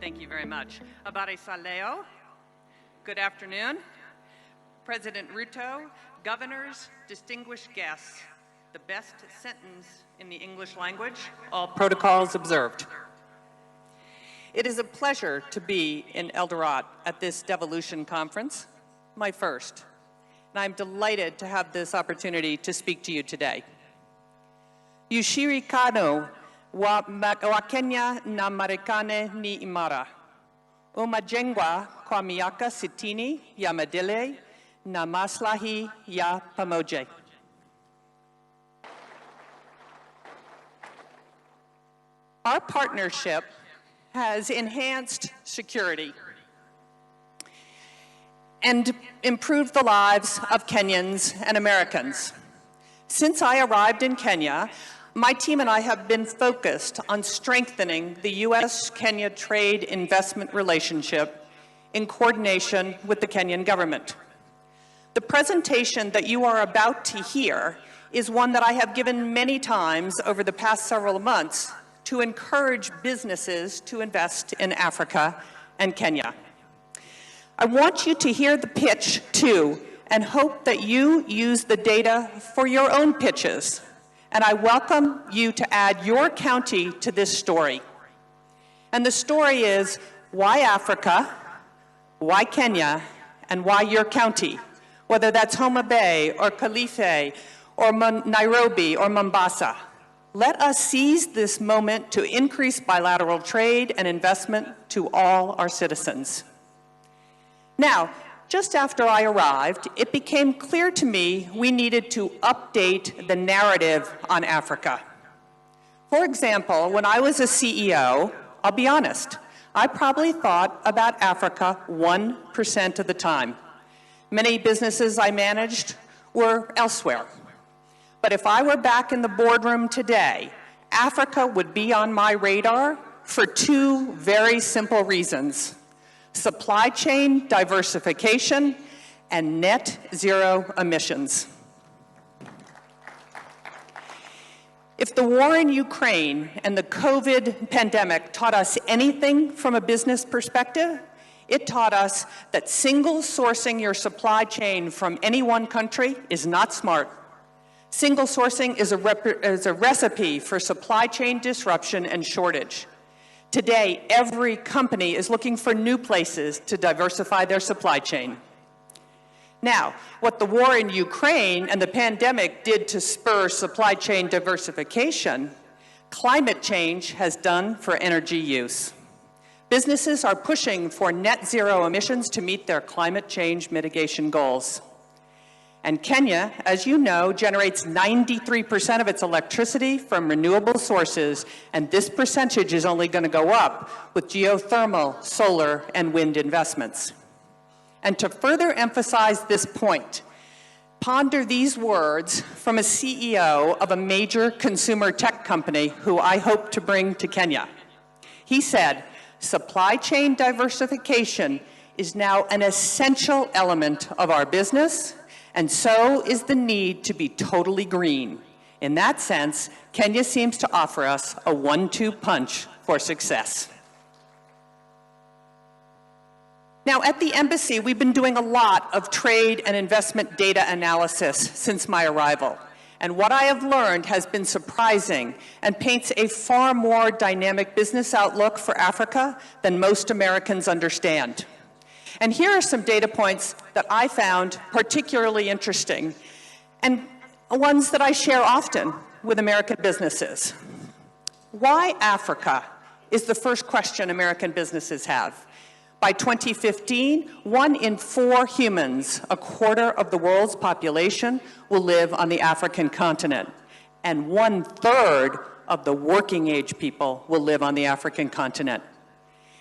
Thank you very much. Abare Saleo, good afternoon. President Ruto, governors, distinguished guests, the best sentence in the English language, all protocols observed. It is a pleasure to be in Eldoret at this devolution conference, my first, and I'm delighted to have this opportunity to speak to you today. Yushiri Kano wa Kenya na Marekane ni imara. Umajengwa kwa miaka sitini ya maadili na maslahi ya pamoja. Our partnership has enhanced security and improved the lives of Kenyans and Americans. Since I arrived in Kenya, my team and I have been focused on strengthening the U.S.-Kenya trade investment relationship in coordination with the Kenyan government. The presentation that you are about to hear is one that I have given many times over the past several months to encourage businesses to invest in Africa and Kenya. I want you to hear the pitch too, and hope that you use the data for your own pitches. And I welcome you to add your county to this story. And the story is why Africa, why Kenya, and why your county, whether that's Homa Bay or Kilifi or Nairobi or Mombasa. Let us seize this moment to increase bilateral trade and investment to all our citizens. Now, just after I arrived, it became clear to me we needed to update the narrative on Africa. For example, when I was a CEO, I'll be honest, I probably thought about Africa 1% of the time. Many businesses I managed were elsewhere. But if I were back in the boardroom today, Africa would be on my radar for two very simple reasons: supply chain diversification and net zero emissions. If the war in Ukraine and the COVID pandemic taught us anything from a business perspective, it taught us that single sourcing your supply chain from any one country is not smart. Single sourcing is a recipe for supply chain disruption and shortage. Today, every company is looking for new places to diversify their supply chain. Now, what the war in Ukraine and the pandemic did to spur supply chain diversification, climate change has done for energy use. Businesses are pushing for net zero emissions to meet their climate change mitigation goals. And Kenya, as you know, generates 93% of its electricity from renewable sources, and this percentage is only going to go up with geothermal, solar, and wind investments. And to further emphasize this point, ponder these words from a CEO of a major consumer tech company who I hope to bring to Kenya. He said, "Supply chain diversification is now an essential element of our business, and so is the need to be totally green. In that sense, Kenya seems to offer us a 1-2 punch for success." Now, at the embassy, we've been doing a lot of trade and investment data analysis since my arrival. And what I have learned has been surprising and paints a far more dynamic business outlook for Africa than most Americans understand. And here are some data points that I found particularly interesting, and ones that I share often with American businesses. Why Africa is the first question American businesses have. By 2015, 1 in 4 humans, a quarter of the world's population, will live on the African continent, and 1/3 of the working age people will live on the African continent.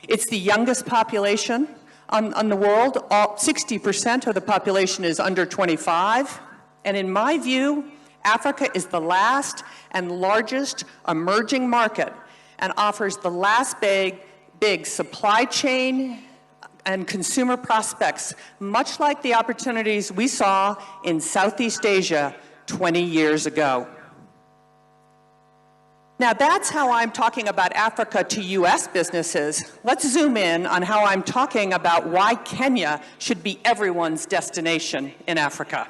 It's the youngest population on the world. 60% of the population is under 25. And in my view, Africa is the last and largest emerging market and offers the last big supply chain and consumer prospects, much like the opportunities we saw in Southeast Asia 20 years ago. Now that's how I'm talking about Africa to US businesses. Let's zoom in on how I'm talking about why Kenya should be everyone's destination in Africa.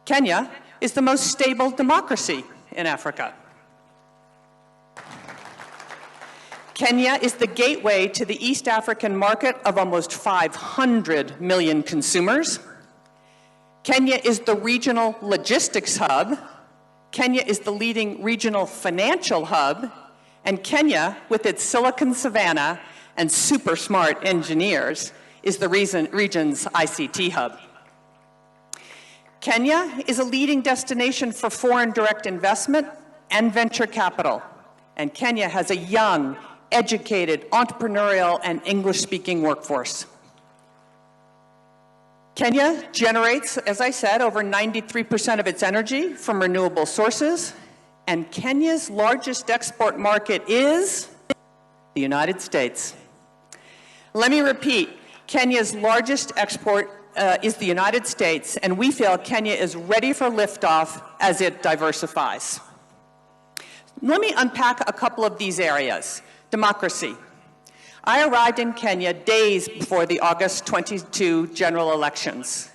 Kenya is the most stable democracy in Africa. Kenya is the gateway to the East African market of almost 500 million consumers. Kenya is the regional logistics hub. Kenya is the leading regional financial hub. And Kenya, with its Silicon Savannah and super smart engineers, is the region's ICT hub. Kenya is a leading destination for foreign direct investment and venture capital. And Kenya has a young, educated, entrepreneurial, and English-speaking workforce. Kenya generates, as I said, over 93% of its energy from renewable sources, and Kenya's largest export market is the United States. Let me repeat, Kenya's largest export is the United States, and we feel Kenya is ready for liftoff as it diversifies. Let me unpack a couple of these areas. Democracy. I arrived in Kenya days before the August 22 general elections.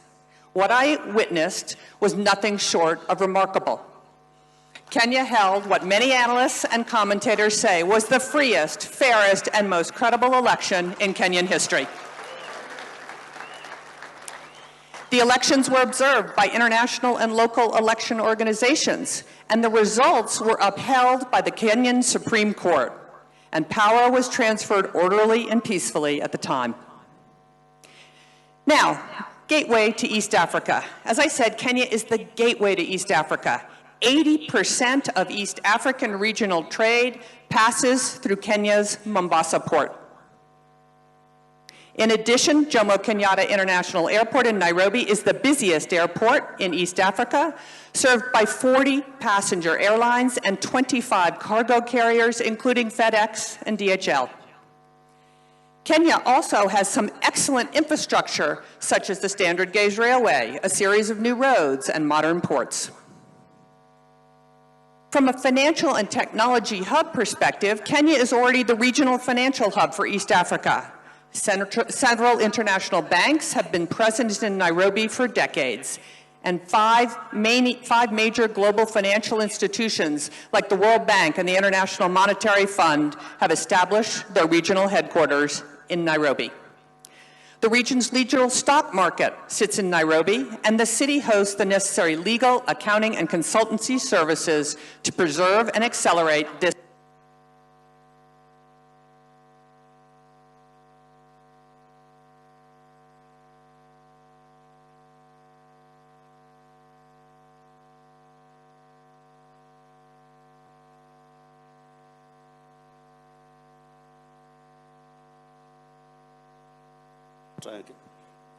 What I witnessed was nothing short of remarkable. Kenya held what many analysts and commentators say was the freest, fairest, and most credible election in Kenyan history. The elections were observed by international and local election organizations, and the results were upheld by the Kenyan Supreme Court, and power was transferred orderly and peacefully at the time. Now, gateway to East Africa. As I said, Kenya is the gateway to East Africa. 80% of East African regional trade passes through Kenya's Mombasa port. In addition, Jomo Kenyatta International Airport in Nairobi is the busiest airport in East Africa, served by 40 passenger airlines and 25 cargo carriers, including FedEx and DHL. Kenya also has some excellent infrastructure, such as the Standard Gauge Railway, a series of new roads, and modern ports. From a financial and technology hub perspective, Kenya is already the regional financial hub for East Africa. Several international banks have been present in Nairobi for decades, and five major global financial institutions like the World Bank and the International Monetary Fund have established their regional headquarters in Nairobi. The region's regional stock market sits in Nairobi, and the city hosts the necessary legal, accounting, and consultancy services to preserve and accelerate this.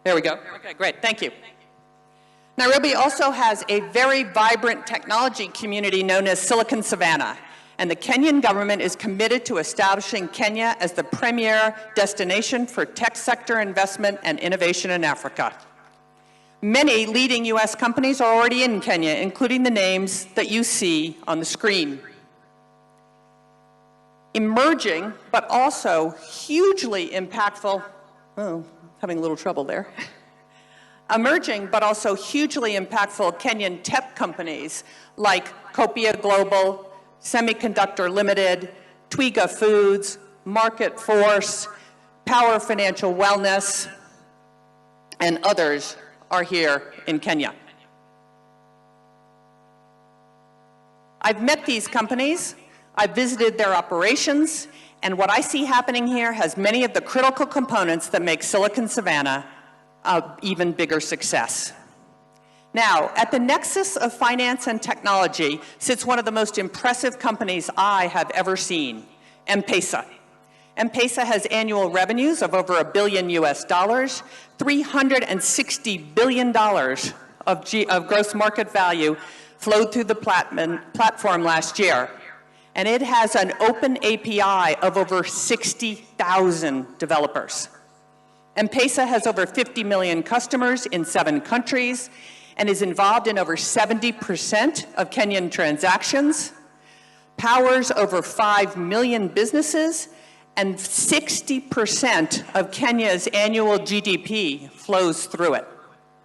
There we go. Okay, great. Thank you. Nairobi also has a very vibrant technology community known as Silicon Savannah, and the Kenyan government is committed to establishing Kenya as the premier destination for tech sector investment and innovation in Africa. Many leading U.S. companies are already in Kenya, including the names that you see on the screen. Emerging, but also hugely impactful, having a little trouble there. Emerging, but also hugely impactful Kenyan tech companies like Copia Global, Semiconductor Limited, Twiga Foods, Market Force, Power Financial Wellness, and others are here in Kenya. I've met these companies, I've visited their operations, and what I see happening here has many of the critical components that make Silicon Savannah an even bigger success. Now, at the nexus of finance and technology sits one of the most impressive companies I have ever seen, M-Pesa. M-Pesa has annual revenues of over $1 billion US, $360 billion of gross market value flowed through the platform last year. And it has an open API of over 60,000 developers. M-Pesa has over 50 million customers in 7 countries and is involved in over 70% of Kenyan transactions. powers over 5 million businesses, and 60% of Kenya's annual GDP flows through it.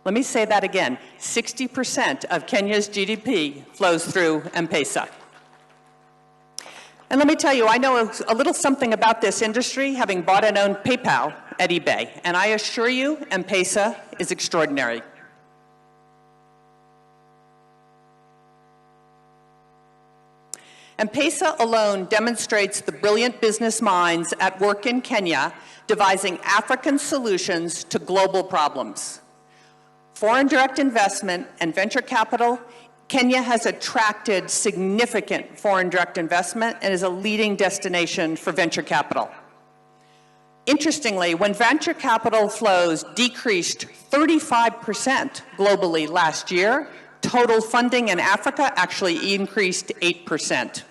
Let me say that again. 60% of Kenya's GDP flows through M-Pesa. And let me tell you, I know a little something about this industry, having bought and owned PayPal at eBay. And I assure you, M-Pesa is extraordinary. M-Pesa alone demonstrates the brilliant business minds at work in Kenya devising African solutions to global problems. Foreign direct investment and venture capital, Kenya has attracted significant foreign direct investment and is a leading destination for venture capital. Interestingly, when venture capital flows decreased 35% globally last year, total funding in Africa actually increased 8%.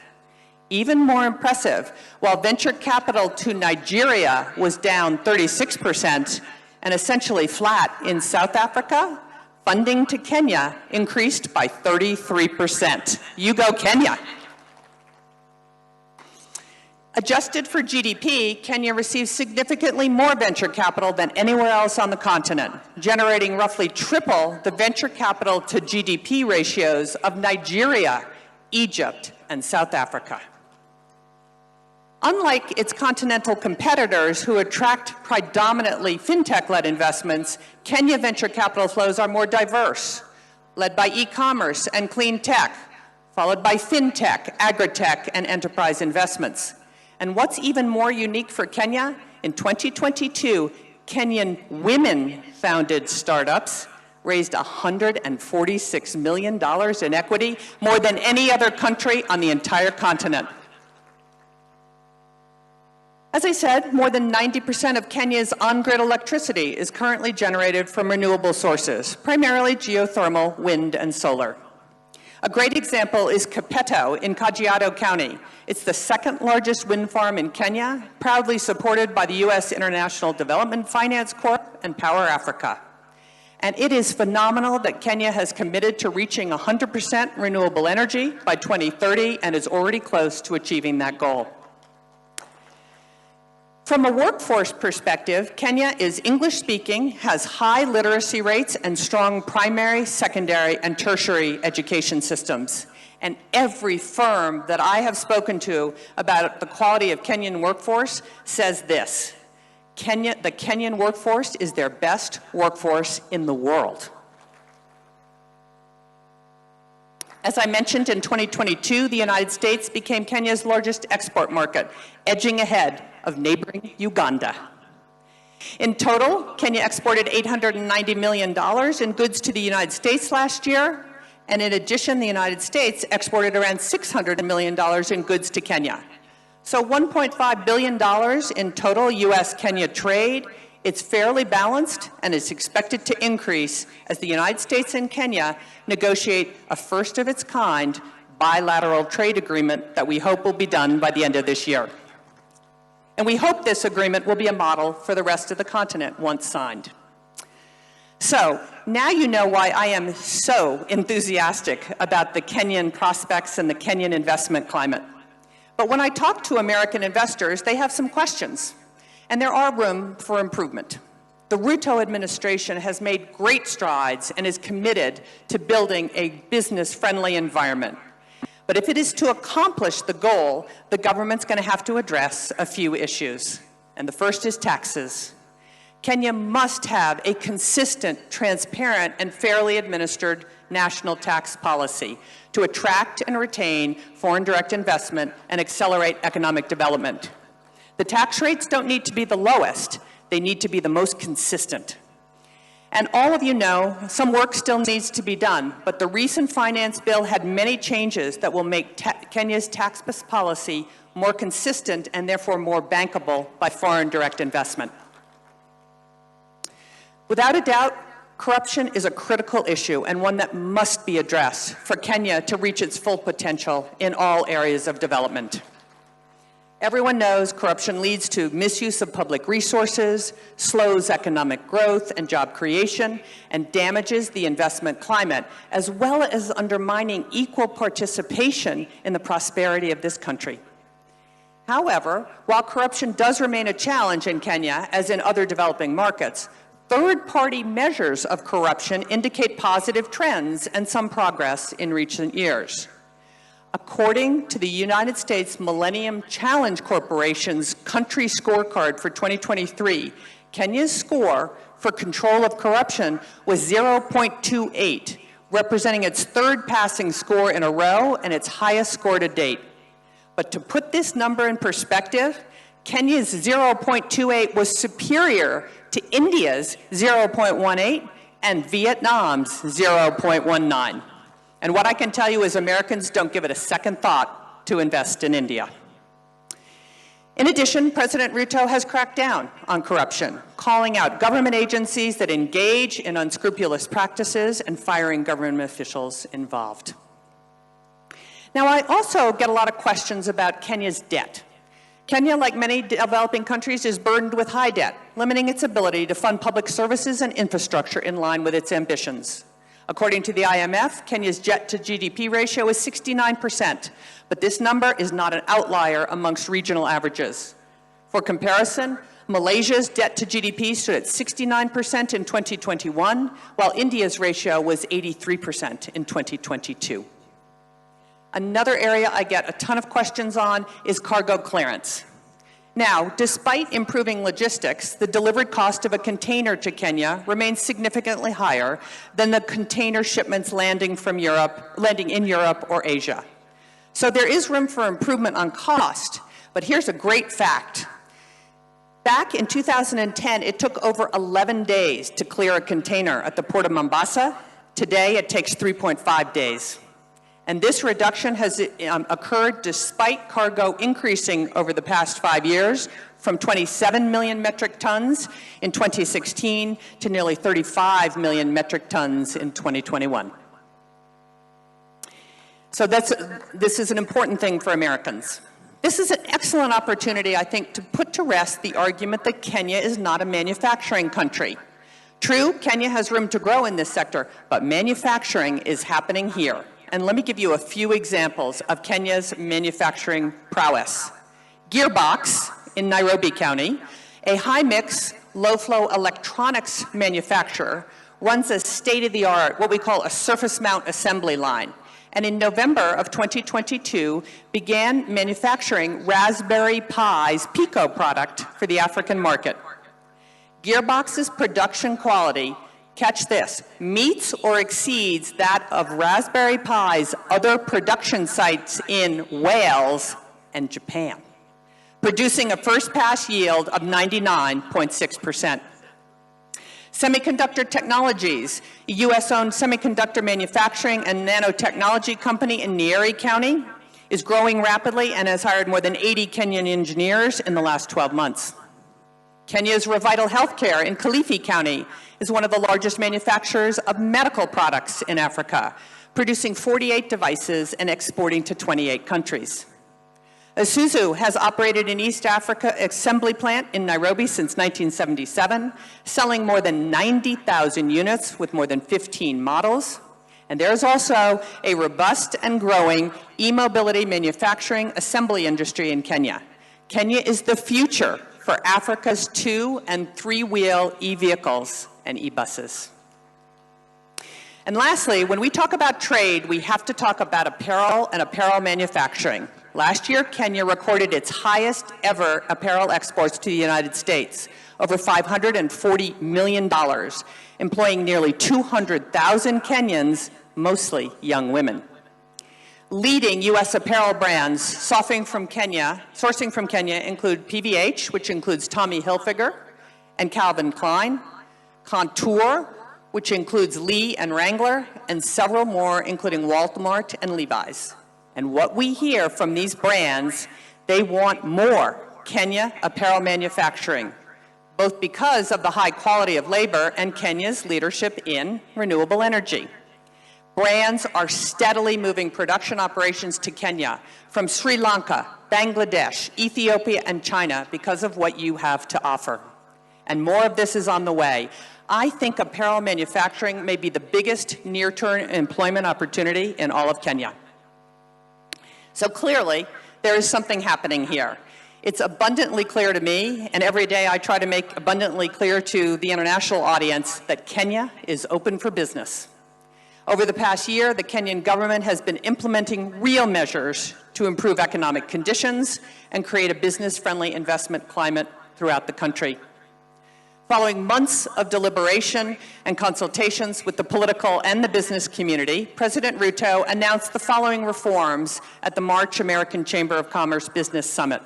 Even more impressive, while venture capital to Nigeria was down 36% and essentially flat in South Africa, funding to Kenya increased by 33%. You go, Kenya. Adjusted for GDP, Kenya receives significantly more venture capital than anywhere else on the continent, generating roughly triple the venture capital to GDP ratios of Nigeria, Egypt, and South Africa. Unlike its continental competitors who attract predominantly fintech-led investments, Kenya venture capital flows are more diverse, led by e-commerce and clean tech, followed by fintech, agritech, and enterprise investments. And what's even more unique for Kenya, in 2022, Kenyan women-founded startups raised $146 million in equity, more than any other country on the entire continent. As I said, more than 90% of Kenya's on-grid electricity is currently generated from renewable sources, primarily geothermal, wind, and solar. A great example is Kapeto in Kajiado County. It's the second largest wind farm in Kenya, proudly supported by the U.S. International Development Finance Corp and Power Africa. And it is phenomenal that Kenya has committed to reaching 100% renewable energy by 2030 and is already close to achieving that goal. From a workforce perspective, Kenya is English-speaking, has high literacy rates, and strong primary, secondary, and tertiary education systems. And every firm that I have spoken to about the quality of Kenyan workforce says this: the Kenyan workforce is their best workforce in the world. As I mentioned, in 2022, the United States became Kenya's largest export market, edging ahead of neighboring Uganda. In total, Kenya exported $890 million in goods to the United States last year, and in addition, the United States exported around $600 million in goods to Kenya. So $1.5 billion in total U.S.-Kenya trade. It's fairly balanced, and it's expected to increase as the United States and Kenya negotiate a first-of-its-kind bilateral trade agreement that we hope will be done by the end of this year. And we hope this agreement will be a model for the rest of the continent once signed. So now you know why I am so enthusiastic about the Kenyan prospects and the Kenyan investment climate. But when I talk to American investors, they have some questions, and there are room for improvement. The Ruto administration has made great strides and is committed to building a business-friendly environment. But if it is to accomplish the goal, the government's going to have to address a few issues. And the first is taxes. Kenya must have a consistent, transparent, and fairly administered national tax policy to attract and retain foreign direct investment and accelerate economic development. The tax rates don't need to be the lowest. They need to be the most consistent. And all of you know, some work still needs to be done, but the recent finance bill had many changes that will make Kenya's tax policy more consistent and therefore more bankable by foreign direct investment. Without a doubt, corruption is a critical issue and one that must be addressed for Kenya to reach its full potential in all areas of development. Everyone knows corruption leads to misuse of public resources, slows economic growth and job creation, and damages the investment climate, as well as undermining equal participation in the prosperity of this country. However, while corruption does remain a challenge in Kenya, as in other developing markets, third-party measures of corruption indicate positive trends and some progress in recent years. According to the United States Millennium Challenge Corporation's country scorecard for 2023, Kenya's score for control of corruption was 0.28, representing its third passing score in a row and its highest score to date. But to put this number in perspective, Kenya's 0.28 was superior to India's 0.18 and Vietnam's 0.19. And what I can tell you is Americans don't give it a second thought to invest in India. In addition, President Ruto has cracked down on corruption, calling out government agencies that engage in unscrupulous practices and firing government officials involved. Now, I also get a lot of questions about Kenya's debt. Kenya, like many developing countries, is burdened with high debt, limiting its ability to fund public services and infrastructure in line with its ambitions. According to the IMF, Kenya's debt to GDP ratio is 69%, but this number is not an outlier amongst regional averages. For comparison, Malaysia's debt to GDP stood at 69% in 2021, while India's ratio was 83% in 2022. Another area I get a ton of questions on is cargo clearance. Now, despite improving logistics, the delivered cost of a container to Kenya remains significantly higher than the container shipments landing in Europe or Asia. So there is room for improvement on cost, but here's a great fact. Back in 2010, it took over 11 days to clear a container at the port of Mombasa. Today, it takes 3.5 days. And this reduction has occurred despite cargo increasing over the past 5 years from 27 million metric tons in 2016 to nearly 35 million metric tons in 2021. So this is an important thing for Americans. This is an excellent opportunity, I think, to put to rest the argument that Kenya is not a manufacturing country. True, Kenya has room to grow in this sector, but manufacturing is happening here. And let me give you a few examples of Kenya's manufacturing prowess. Gearbox in Nairobi County, a high-mix, low-flow electronics manufacturer, runs a state-of-the-art, what we call a surface mount assembly line. And in November of 2022, began manufacturing Raspberry Pi's Pico product for the African market. Gearbox's production quality, catch this, meets or exceeds that of Raspberry Pi's other production sites in Wales and Japan, producing a first-pass yield of 99.6%. Semiconductor Technologies, a U.S.-owned semiconductor manufacturing and nanotechnology company in Nyeri County, is growing rapidly and has hired more than 80 Kenyan engineers in the last 12 months. Kenya's Revital Healthcare in Kilifi County is one of the largest manufacturers of medical products in Africa, producing 48 devices and exporting to 28 countries. Isuzu has operated an East Africa assembly plant in Nairobi since 1977, selling more than 90,000 units with more than 15 models. And there is also a robust and growing e-mobility manufacturing assembly industry in Kenya. Kenya is the future for Africa's 2- and 3-wheel e-vehicles and e-buses. And lastly, when we talk about trade, we have to talk about apparel and apparel manufacturing. Last year, Kenya recorded its highest ever apparel exports to the United States, over $540 million, employing nearly 200,000 Kenyans, mostly young women. Leading U.S. apparel brands sourcing from Kenya include PVH, which includes Tommy Hilfiger and Calvin Klein, Contour, which includes Lee and Wrangler, and several more, including Walmart and Levi's. And what we hear from these brands, they want more Kenya apparel manufacturing, both because of the high quality of labor and Kenya's leadership in renewable energy. brands are steadily moving production operations to Kenya from Sri Lanka, Bangladesh, Ethiopia, and China because of what you have to offer. And more of this is on the way. I think apparel manufacturing may be the biggest near-term employment opportunity in all of Kenya. So clearly, there is something happening here. It's abundantly clear to me, and every day I try to make abundantly clear to the international audience that Kenya is open for business. Over the past year, the Kenyan government has been implementing real measures to improve economic conditions and create a business-friendly investment climate throughout the country. Following months of deliberation and consultations with the political and the business community, President Ruto announced the following reforms at the March American Chamber of Commerce Business Summit.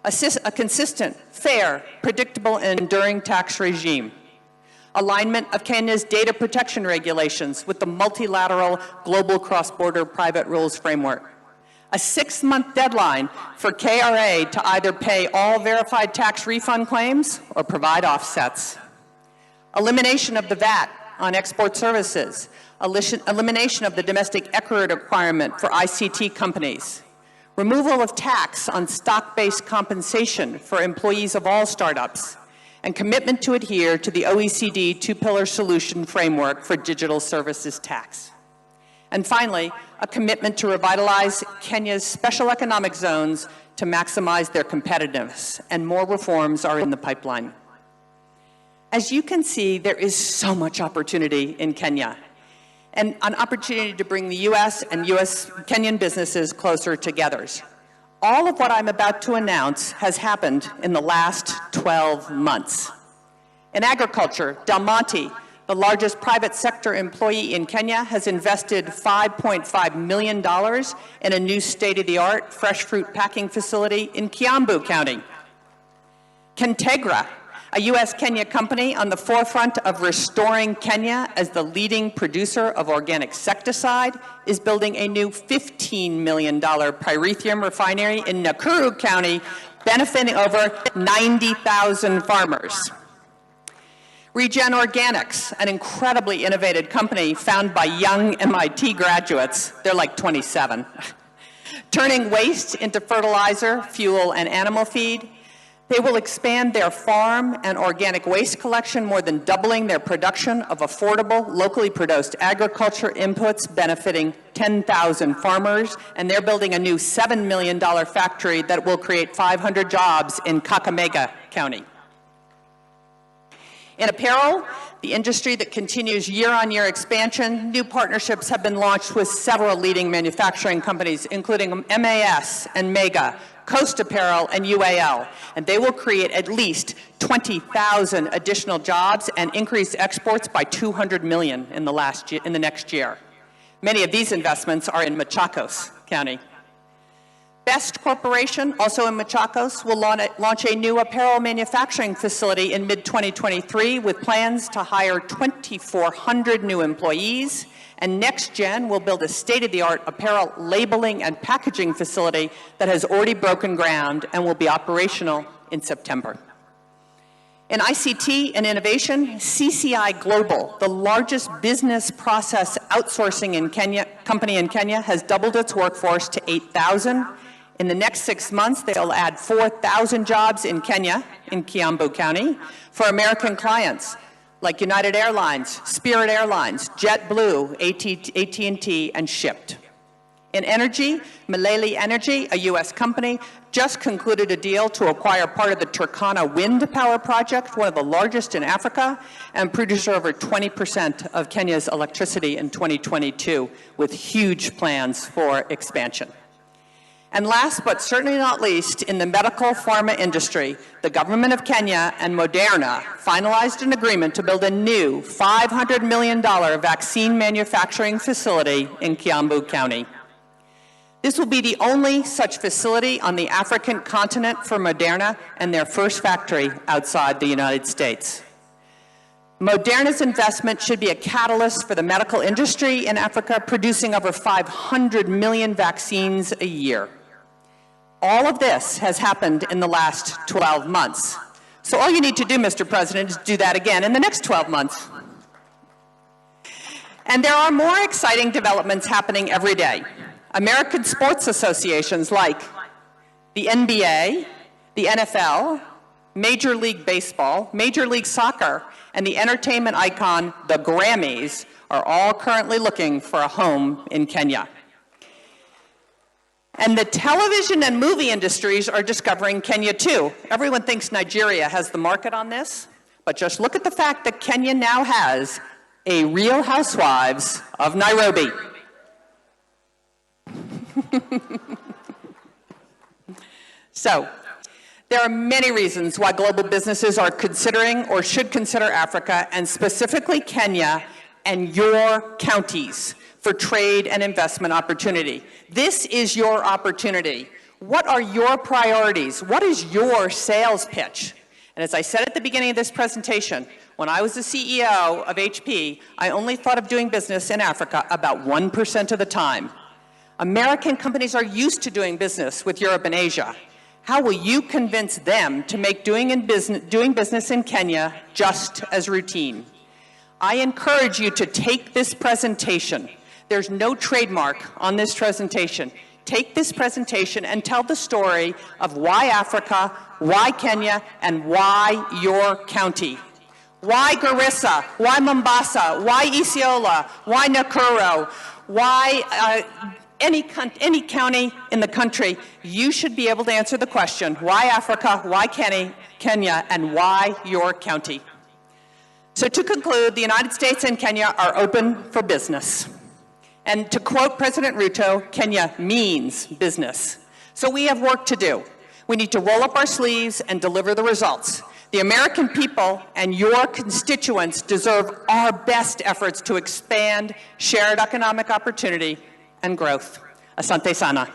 A consistent, fair, predictable, and enduring tax regime. Alignment of Kenya's data protection regulations with the multilateral global cross-border private rules framework. A 6-month deadline for KRA to either pay all verified tax refund claims or provide offsets. Elimination of the VAT on export services. Elimination of the domestic equity requirement for ICT companies. Removal of tax on stock-based compensation for employees of all startups. And commitment to adhere to the OECD two-pillar solution framework for digital services tax. And finally, a commitment to revitalize Kenya's special economic zones to maximize their competitiveness, and more reforms are in the pipeline. As you can see, there is so much opportunity in Kenya, and an opportunity to bring the U.S. and Kenyan businesses closer together. All of what I'm about to announce has happened in the last 12 months. In agriculture, Del Monte, the largest private sector employee in Kenya, has invested $5.5 million in a new state-of-the-art fresh fruit packing facility in Kiambu County. Kentegra, a U.S.-Kenya company on the forefront of restoring Kenya as the leading producer of organic insecticide, is building a new $15 million pyrethrum refinery in Nakuru County, benefiting over 90,000 farmers. Regen Organics, an incredibly innovative company founded by young MIT graduates, they're like 27, turning waste into fertilizer, fuel, and animal feed. They will expand their farm and organic waste collection, more than doubling their production of affordable, locally produced agriculture inputs benefiting 10,000 farmers, and they're building a new $7 million factory that will create 500 jobs in Kakamega County. In apparel, the industry that continues year-on-year expansion, new partnerships have been launched with several leading manufacturing companies, including MAS and Mega, Coast Apparel, and UAL, and they will create at least 20,000 additional jobs and increase exports by 200 million in the next year. Many of these investments are in Machakos County. Best Corporation, also in Machakos, will launch a new apparel manufacturing facility in mid-2023 with plans to hire 2,400 new employees. And NextGen will build a state-of-the-art apparel labeling and packaging facility that has already broken ground and will be operational in September. In ICT and innovation, CCI Global, the largest business process outsourcing company in Kenya, has doubled its workforce to 8,000. In the next 6 months, they'll add 4,000 jobs in Kenya, in Kiambu County, for American clients like United Airlines, Spirit Airlines, JetBlue, AT&T, and Shipped. In energy, Milele Energy, a U.S. company, just concluded a deal to acquire part of the Turkana wind power project, one of the largest in Africa, and producer over 20% of Kenya's electricity in 2022, with huge plans for expansion. And last but certainly not least, in the medical pharma industry, the government of Kenya and Moderna finalized an agreement to build a new $500 million vaccine manufacturing facility in Kiambu County. This will be the only such facility on the African continent for Moderna and their first factory outside the United States. Moderna's investment should be a catalyst for the medical industry in Africa, producing over 500 million vaccines a year. All of this has happened in the last 12 months. So all you need to do, Mr. President, is do that again in the next 12 months. And there are more exciting developments happening every day. American sports associations like the NBA, the NFL, Major League Baseball, Major League Soccer, and the entertainment icon, the Grammys, are all currently looking for a home in Kenya. And the television and movie industries are discovering Kenya too. Everyone thinks Nigeria has the market on this, but just look at the fact that Kenya now has a Real Housewives of Nairobi. So, there are many reasons why global businesses are considering or should consider Africa, and specifically Kenya and your counties, for trade and investment opportunity. This is your opportunity. What are your priorities? What is your sales pitch? And as I said at the beginning of this presentation, when I was the CEO of HP, I only thought of doing business in Africa about 1% of the time. American companies are used to doing business with Europe and Asia. How will you convince them to make doing business in Kenya just as routine? I encourage you to take this presentation. There's no trademark on this presentation. Take this presentation and tell the story of why Africa, why Kenya, and why your county. Why Garissa? Why Mombasa? Why Isiolo? Why Nakuru? Why any county in the country? You should be able to answer the question, why Africa, why Kenya, and why your county? So to conclude, the United States and Kenya are open for business. And to quote President Ruto, Kenya means business. So we have work to do. We need to roll up our sleeves and deliver the results. The American people and your constituents deserve our best efforts to expand shared economic opportunity and growth. Asante sana.